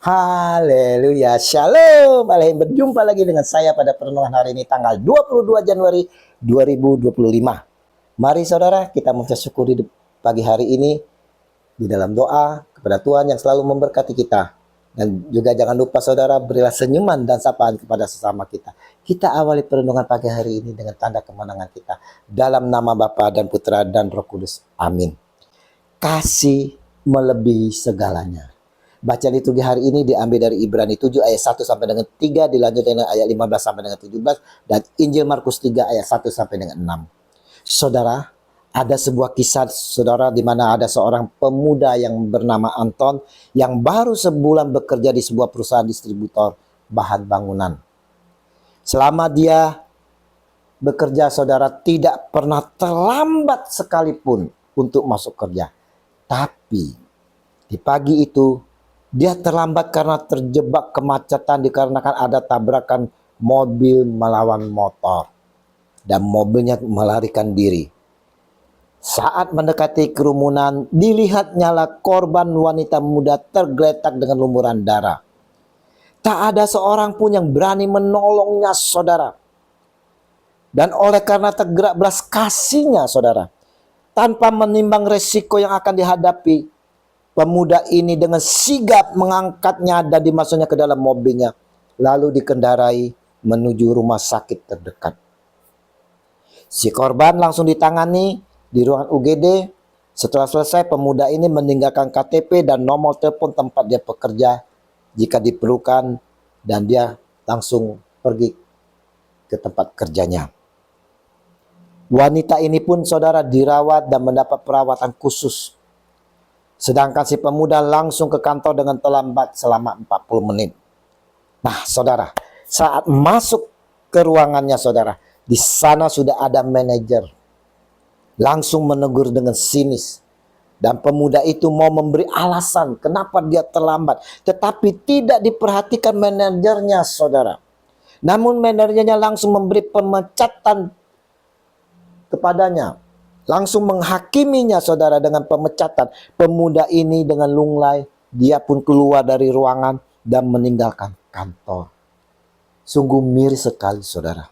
Haleluya, shalom. Berjumpa lagi dengan saya pada perenungan hari ini tanggal 22 Januari 2025. Mari saudara, kita mensyukuri di pagi hari ini di dalam doa kepada Tuhan yang selalu memberkati kita. Dan juga jangan lupa saudara, berilah senyuman dan sapaan kepada sesama kita. Kita awali perenungan pagi hari ini dengan tanda kemenangan kita. Dalam nama Bapa dan Putra dan Roh Kudus. Amin. Kasih melebihi segalanya. Bacaan liturgi hari ini diambil dari Ibrani 7 ayat 1 sampai dengan 3, dilanjutkan dengan ayat 15 sampai dengan 17, dan Injil Markus 3 ayat 1 sampai dengan 6. Saudara, ada sebuah kisah saudara di mana ada seorang pemuda yang bernama Anton yang baru sebulan bekerja di sebuah perusahaan distributor bahan bangunan. Selama dia bekerja, saudara, tidak pernah terlambat sekalipun untuk masuk kerja. Tapi di pagi itu dia terlambat karena terjebak kemacetan dikarenakan ada tabrakan mobil melawan motor. Dan mobilnya melarikan diri. Saat mendekati kerumunan, dilihat nyala korban wanita muda tergeletak dengan lumuran darah. Tak ada seorang pun yang berani menolongnya, saudara. Dan oleh karena tergerak belas kasihnya, saudara, tanpa menimbang resiko yang akan dihadapi, pemuda ini dengan sigap mengangkatnya dan dimasuknya ke dalam mobilnya, lalu dikendarai menuju rumah sakit terdekat. Si korban langsung ditangani di ruangan UGD. Setelah selesai, pemuda ini meninggalkan KTP dan nomor telepon tempat dia bekerja jika diperlukan, dan dia langsung pergi ke tempat kerjanya. Wanita ini pun, saudara, dirawat dan mendapat perawatan khusus. Sedangkan si pemuda langsung ke kantor dengan terlambat selama 40 menit. Nah, saudara, saat masuk ke ruangannya, saudara, di sana sudah ada manajer. Langsung menegur dengan sinis. Dan pemuda itu mau memberi alasan kenapa dia terlambat. Tetapi tidak diperhatikan manajernya, saudara. Namun manajernya langsung memberi pemecatan kepadanya. Langsung menghakiminya, saudara, dengan pemecatan. Pemuda ini dengan lunglai, dia pun keluar dari ruangan dan meninggalkan kantor. Sungguh miris sekali, saudara.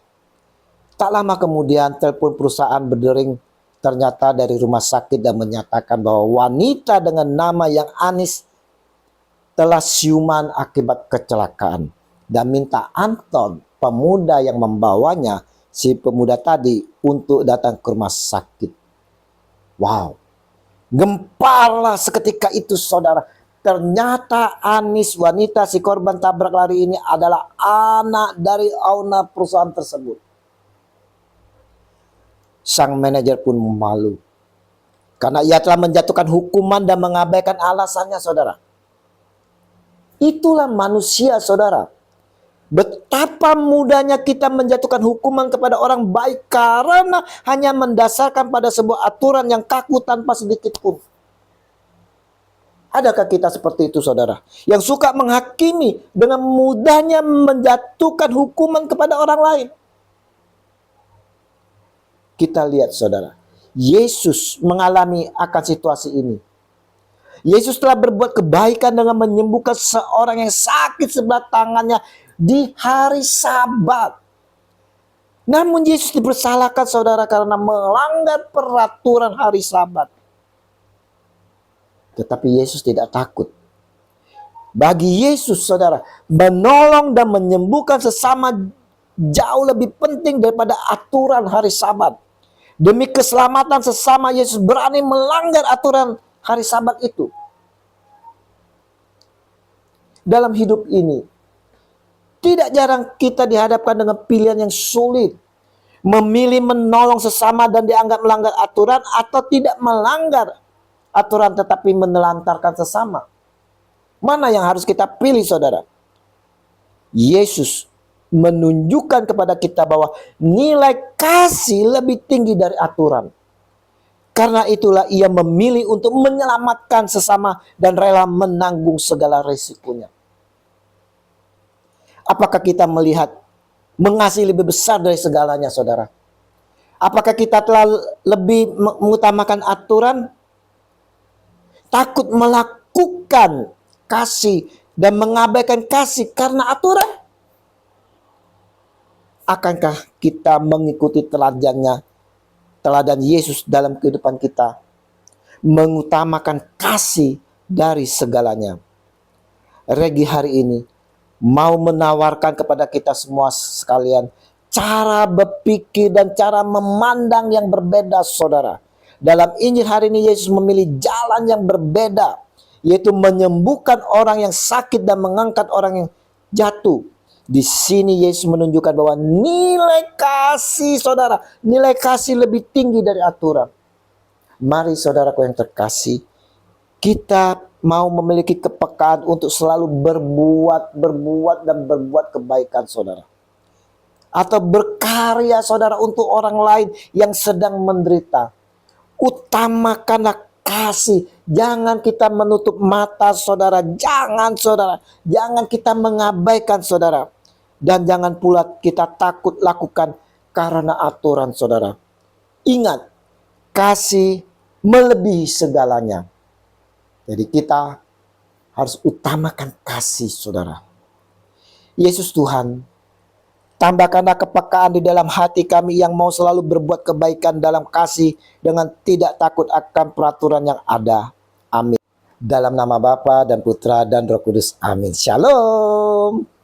Tak lama kemudian telepon perusahaan berdering ternyata dari rumah sakit dan menyatakan bahwa wanita dengan nama yang Anis telah siuman akibat kecelakaan. Dan minta Anton, pemuda yang membawanya, si pemuda tadi, untuk datang ke rumah sakit. Wow, gemparlah seketika itu, saudara. Ternyata Anis, wanita si korban tabrak lari ini, adalah anak dari owner perusahaan tersebut. Sang manajer pun malu karena ia telah menjatuhkan hukuman dan mengabaikan alasannya, saudara. Itulah manusia, saudara. Betapa mudahnya kita menjatuhkan hukuman kepada orang baik karena hanya mendasarkan pada sebuah aturan yang kaku tanpa sedikit pun. Adakah kita seperti itu, saudara? Yang suka menghakimi dengan mudahnya menjatuhkan hukuman kepada orang lain. Kita lihat, saudara, Yesus mengalami akan situasi ini. Yesus telah berbuat kebaikan dengan menyembuhkan seorang yang sakit sebelah tangannya di hari Sabat. Namun Yesus dipersalahkan, saudara, karena melanggar peraturan hari Sabat. Tetapi Yesus tidak takut. Bagi Yesus, saudara, menolong dan menyembuhkan sesama jauh lebih penting daripada aturan hari Sabat. Demi keselamatan sesama, Yesus berani melanggar aturan hari Sabat itu. Dalam hidup ini, tidak jarang kita dihadapkan dengan pilihan yang sulit. Memilih menolong sesama dan dianggap melanggar aturan, atau tidak melanggar aturan tetapi menelantarkan sesama. Mana yang harus kita pilih, saudara? Yesus menunjukkan kepada kita bahwa nilai kasih lebih tinggi dari aturan. Karena itulah ia memilih untuk menyelamatkan sesama dan rela menanggung segala resikonya. Apakah kita melihat mengasihi lebih besar dari segalanya, saudara? Apakah kita telah lebih mengutamakan aturan? Takut melakukan kasih dan mengabaikan kasih karena aturan? Akankah kita mengikuti teladan Yesus dalam kehidupan kita, mengutamakan kasih dari segalanya? Regi hari ini mau menawarkan kepada kita semua sekalian cara berpikir dan cara memandang yang berbeda, saudara. Dalam Injil hari ini Yesus memilih jalan yang berbeda, yaitu menyembuhkan orang yang sakit dan mengangkat orang yang jatuh. Di sini Yesus menunjukkan bahwa nilai kasih, saudara, nilai kasih lebih tinggi dari aturan. Mari saudaraku yang terkasih, kita mau memiliki kepekaan untuk selalu berbuat kebaikan, saudara. Atau berkarya, saudara, untuk orang lain yang sedang menderita. Utamakanlah kasih. Jangan kita menutup mata, saudara. Jangan kita mengabaikan, saudara. Dan jangan pula kita takut lakukan karena aturan, saudara. Ingat, kasih melebihi segalanya. Jadi kita harus utamakan kasih, saudara. Yesus Tuhan, tambahkanlah kepekaan di dalam hati kami yang mau selalu berbuat kebaikan dalam kasih dengan tidak takut akan peraturan yang ada. Amin. Dalam nama Bapa dan Putra dan Roh Kudus. Amin. Shalom.